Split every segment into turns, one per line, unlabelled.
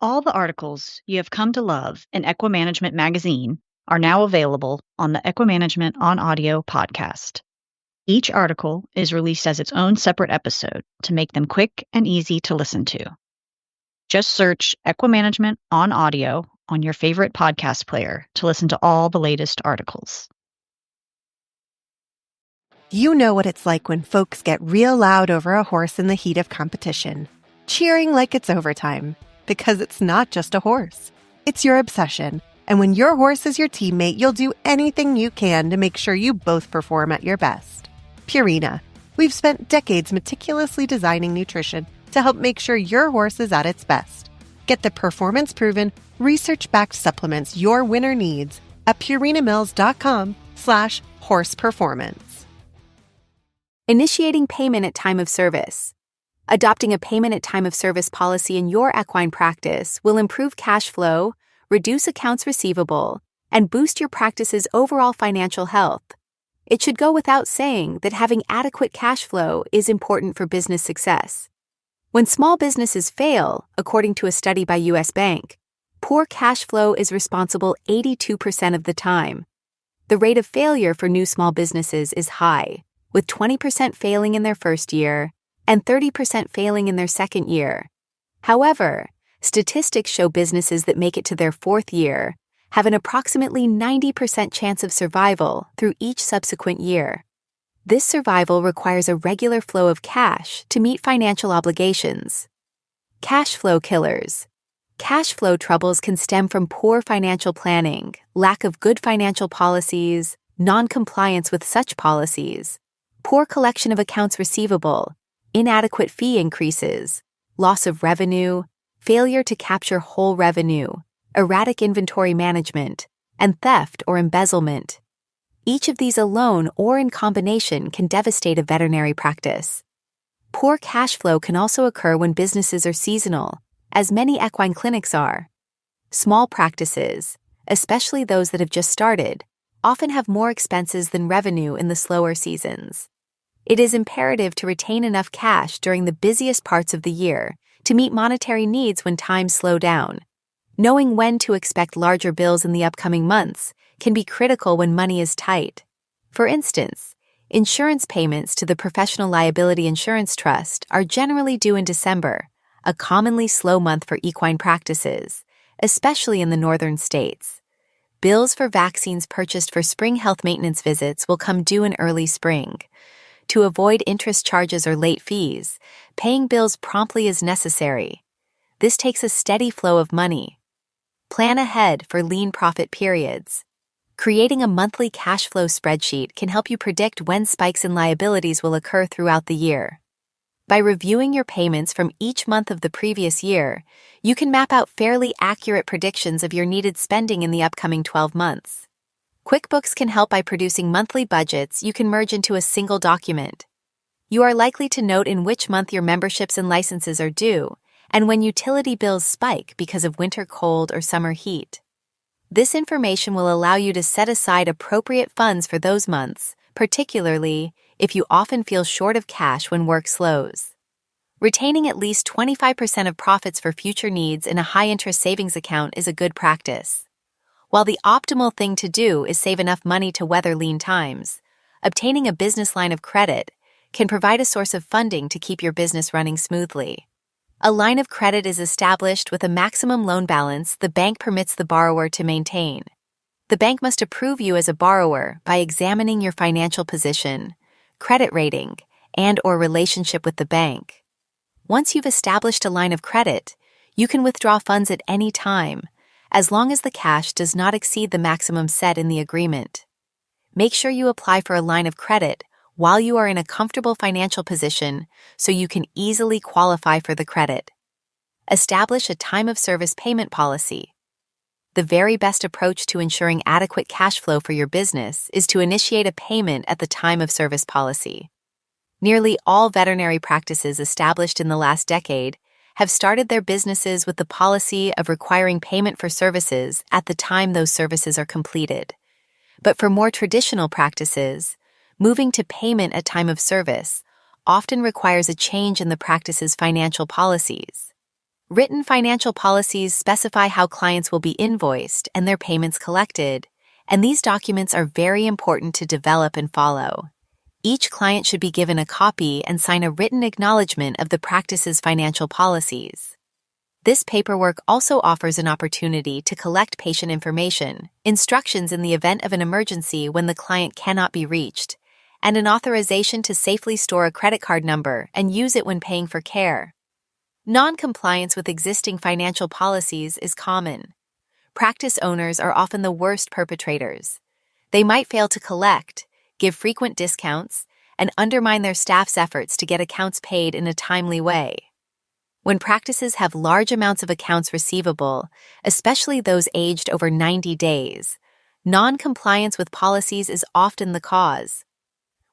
All the articles you have come to love in EquiManagement Magazine are now available on the EquiManagement on Audio podcast. Each article is released as its own separate episode to make them quick and easy to listen to. Just search EquiManagement on Audio on your favorite podcast player to listen to all the latest articles.
You know what it's like when folks get real loud over a horse in the heat of competition, cheering like it's overtime. Because it's not just a horse. It's your obsession. And when your horse is your teammate, you'll do anything you can to make sure you both perform at your best. Purina. We've spent decades meticulously designing nutrition to help make sure your horse is at its best. Get the performance-proven, research-backed supplements your winner needs at purinamills.com/horseperformance.
Initiating payment at time of service. Adopting a payment at time of service policy in your equine practice will improve cash flow, reduce accounts receivable, and boost your practice's overall financial health. It should go without saying that having adequate cash flow is important for business success. When small businesses fail, according to a study by U.S. Bank, poor cash flow is responsible 82% of the time. The rate of failure for new small businesses is high, with 20% failing in their first year and 30% failing in their second year. However, statistics show businesses that make it to their fourth year have an approximately 90% chance of survival through each subsequent year. This survival requires a regular flow of cash to meet financial obligations. Cash flow killers. Cash flow troubles can stem from poor financial planning, lack of good financial policies, non-compliance with such policies, poor collection of accounts receivable, inadequate fee increases, loss of revenue, failure to capture whole revenue, erratic inventory management, and theft or embezzlement. Each of these alone or in combination can devastate a veterinary practice. Poor cash flow can also occur when businesses are seasonal, as many equine clinics are. Small practices, especially those that have just started, often have more expenses than revenue in the slower seasons. It is imperative to retain enough cash during the busiest parts of the year to meet monetary needs when times slow down. Knowing when to expect larger bills in the upcoming months can be critical when money is tight. For instance, insurance payments to the Professional Liability Insurance Trust are generally due in December, a commonly slow month for equine practices, especially in the northern states. Bills for vaccines purchased for spring health maintenance visits will come due in early spring. To avoid interest charges or late fees, paying bills promptly is necessary. This takes a steady flow of money. Plan ahead for lean profit periods. Creating a monthly cash flow spreadsheet can help you predict when spikes in liabilities will occur throughout the year. By reviewing your payments from each month of the previous year, you can map out fairly accurate predictions of your needed spending in the upcoming 12 months. QuickBooks can help by producing monthly budgets you can merge into a single document. You are likely to note in which month your memberships and licenses are due, and when utility bills spike because of winter cold or summer heat. This information will allow you to set aside appropriate funds for those months, particularly if you often feel short of cash when work slows. Retaining at least 25% of profits for future needs in a high-interest savings account is a good practice. While the optimal thing to do is save enough money to weather lean times, obtaining a business line of credit can provide a source of funding to keep your business running smoothly. A line of credit is established with a maximum loan balance the bank permits the borrower to maintain. The bank must approve you as a borrower by examining your financial position, credit rating, and/or relationship with the bank. Once you've established a line of credit, you can withdraw funds at any time, as long as the cash does not exceed the maximum set in the agreement. Make sure you apply for a line of credit while you are in a comfortable financial position so you can easily qualify for the credit. Establish a time of service payment policy. The very best approach to ensuring adequate cash flow for your business is to initiate a payment at the time of service policy. Nearly all veterinary practices established in the last decade have started their businesses with the policy of requiring payment for services at the time those services are completed. But for more traditional practices, moving to payment at time of service often requires a change in the practice's financial policies. Written financial policies specify how clients will be invoiced and their payments collected, and these documents are very important to develop and follow. Each client should be given a copy and sign a written acknowledgement of the practice's financial policies. This paperwork also offers an opportunity to collect patient information, instructions in the event of an emergency when the client cannot be reached, and an authorization to safely store a credit card number and use it when paying for care. Non-compliance with existing financial policies is common. Practice owners are often the worst perpetrators. They might fail to collect, give frequent discounts, and undermine their staff's efforts to get accounts paid in a timely way. When practices have large amounts of accounts receivable, especially those aged over 90 days, non-compliance with policies is often the cause.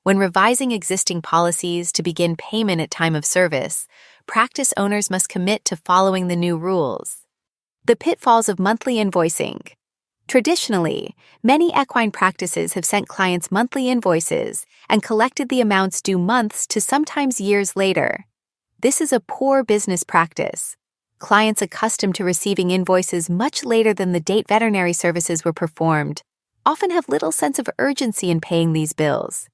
When revising existing policies to begin payment at time of service, practice owners must commit to following the new rules. The pitfalls of monthly invoicing. Traditionally, many equine practices have sent clients monthly invoices and collected the amounts due months to sometimes years later. This is a poor business practice. Clients accustomed to receiving invoices much later than the date veterinary services were performed often have little sense of urgency in paying these bills.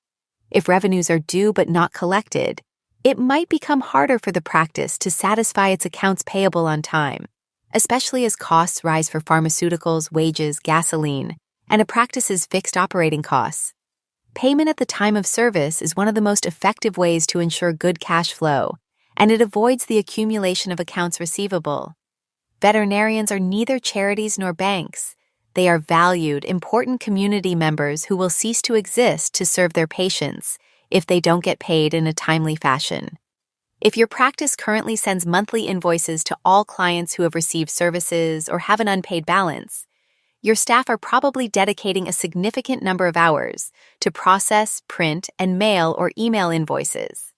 If revenues are due but not collected, it might become harder for the practice to satisfy its accounts payable on time, especially as costs rise for pharmaceuticals, wages, gasoline, and a practice's fixed operating costs. Payment at the time of service is one of the most effective ways to ensure good cash flow, and it avoids the accumulation of accounts receivable. Veterinarians are neither charities nor banks. They are valued, important community members who will cease to exist to serve their patients if they don't get paid in a timely fashion. If your practice currently sends monthly invoices to all clients who have received services or have an unpaid balance, your staff are probably dedicating a significant number of hours to process, print, and mail or email invoices.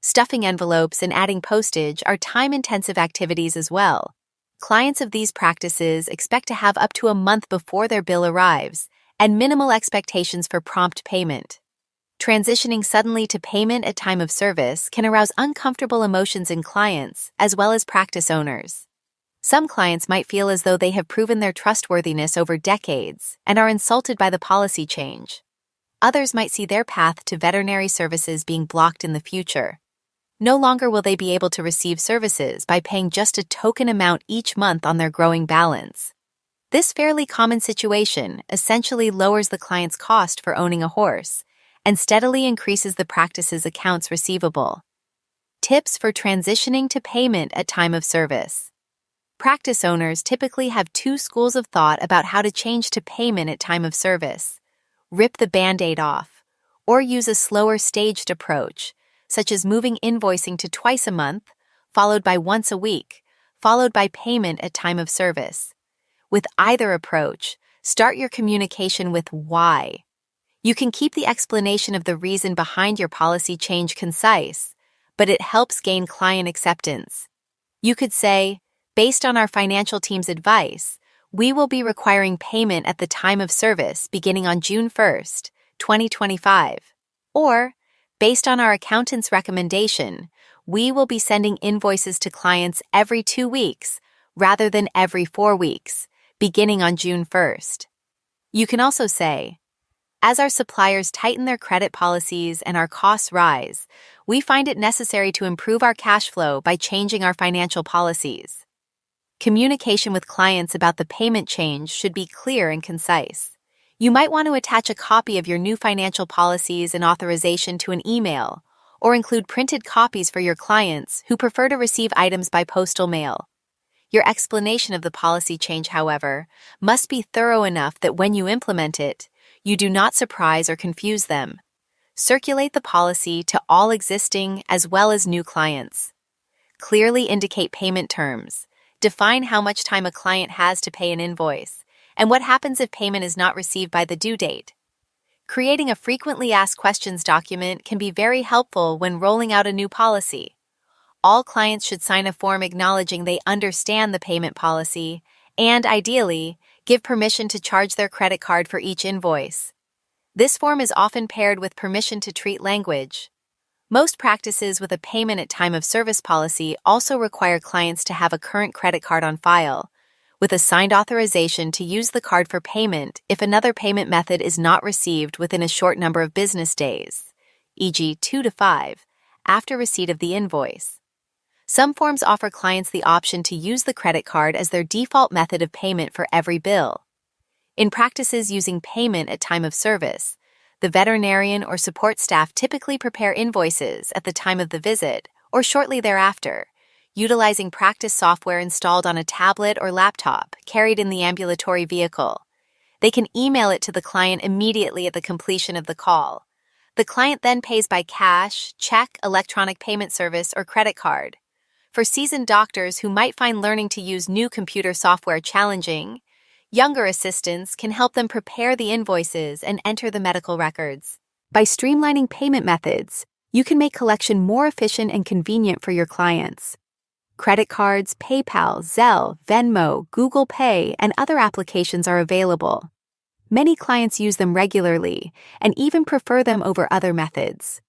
Stuffing envelopes and adding postage are time-intensive activities as well. Clients of these practices expect to have up to a month before their bill arrives, and minimal expectations for prompt payment. Transitioning suddenly to payment at time of service can arouse uncomfortable emotions in clients as well as practice owners. Some clients might feel as though they have proven their trustworthiness over decades and are insulted by the policy change. Others might see their path to veterinary services being blocked in the future. No longer will they be able to receive services by paying just a token amount each month on their growing balance. This fairly common situation essentially lowers the client's cost for owning a horse and steadily increases the practice's accounts receivable. Tips for transitioning to payment at time of service. Practice owners typically have two schools of thought about how to change to payment at time of service: rip the Band-Aid off, or use a slower staged approach, such as moving invoicing to twice a month, followed by once a week, followed by payment at time of service. With either approach, start your communication with why. You can keep the explanation of the reason behind your policy change concise, but it helps gain client acceptance. You could say, based on our financial team's advice, we will be requiring payment at the time of service beginning on June 1st, 2025. Or, based on our accountant's recommendation, we will be sending invoices to clients every 2 weeks rather than every 4 weeks, beginning on June 1st. You can also say, as our suppliers tighten their credit policies and our costs rise, we find it necessary to improve our cash flow by changing our financial policies. Communication with clients about the payment change should be clear and concise. You might want to attach a copy of your new financial policies and authorization to an email, or include printed copies for your clients who prefer to receive items by postal mail. Your explanation of the policy change, however, must be thorough enough that when you implement it, you do not surprise or confuse them. Circulate the policy to all existing as well as new clients. Clearly indicate payment terms. Define how much time a client has to pay an invoice, and what happens if payment is not received by the due date. Creating a frequently asked questions document can be very helpful when rolling out a new policy. All clients should sign a form acknowledging they understand the payment policy and, ideally, give permission to charge their credit card for each invoice. This form is often paired with permission to treat language. Most practices with a payment at time of service policy also require clients to have a current credit card on file, with a signed authorization to use the card for payment if another payment method is not received within a short number of business days, e.g. 2 to 5, after receipt of the invoice. Some forms offer clients the option to use the credit card as their default method of payment for every bill. In practices using payment at time of service, the veterinarian or support staff typically prepare invoices at the time of the visit or shortly thereafter, utilizing practice software installed on a tablet or laptop carried in the ambulatory vehicle. They can email it to the client immediately at the completion of the call. The client then pays by cash, check, electronic payment service, or credit card. For seasoned doctors who might find learning to use new computer software challenging, younger assistants can help them prepare the invoices and enter the medical records. By streamlining payment methods, you can make collection more efficient and convenient for your clients. Credit cards, PayPal, Zelle, Venmo, Google Pay, and other applications are available. Many clients use them regularly and even prefer them over other methods.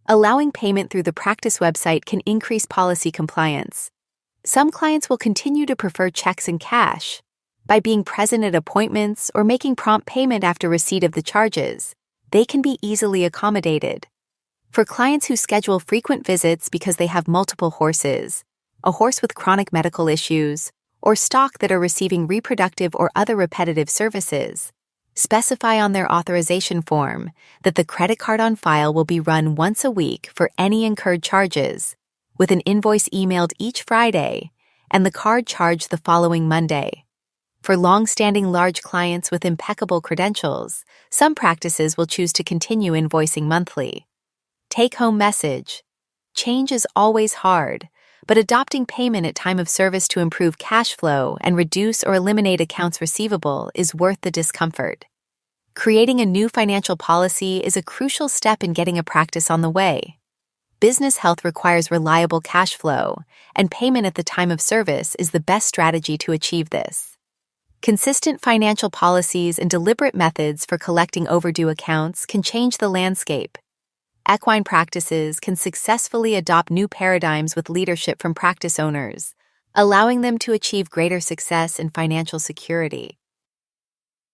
Allowing payment through the practice website can increase policy compliance. Some clients will continue to prefer checks and cash. By being present at appointments or making prompt payment after receipt of the charges, they can be easily accommodated. For clients who schedule frequent visits because they have multiple horses, a horse with chronic medical issues, or stock that are receiving reproductive or other repetitive services, specify on their authorization form that the credit card on file will be run once a week for any incurred charges, with an invoice emailed each Friday and the card charged the following Monday. For long-standing large clients with impeccable credentials, some practices will choose to continue invoicing monthly. Take-home message: change is always hard, but adopting payment at time of service to improve cash flow and reduce or eliminate accounts receivable is worth the discomfort. Creating a new financial policy is a crucial step in getting a practice on the way. Business health requires reliable cash flow, and payment at the time of service is the best strategy to achieve this. Consistent financial policies and deliberate methods for collecting overdue accounts can change the landscape. Equine practices can successfully adopt new paradigms with leadership from practice owners, allowing them to achieve greater success and financial security.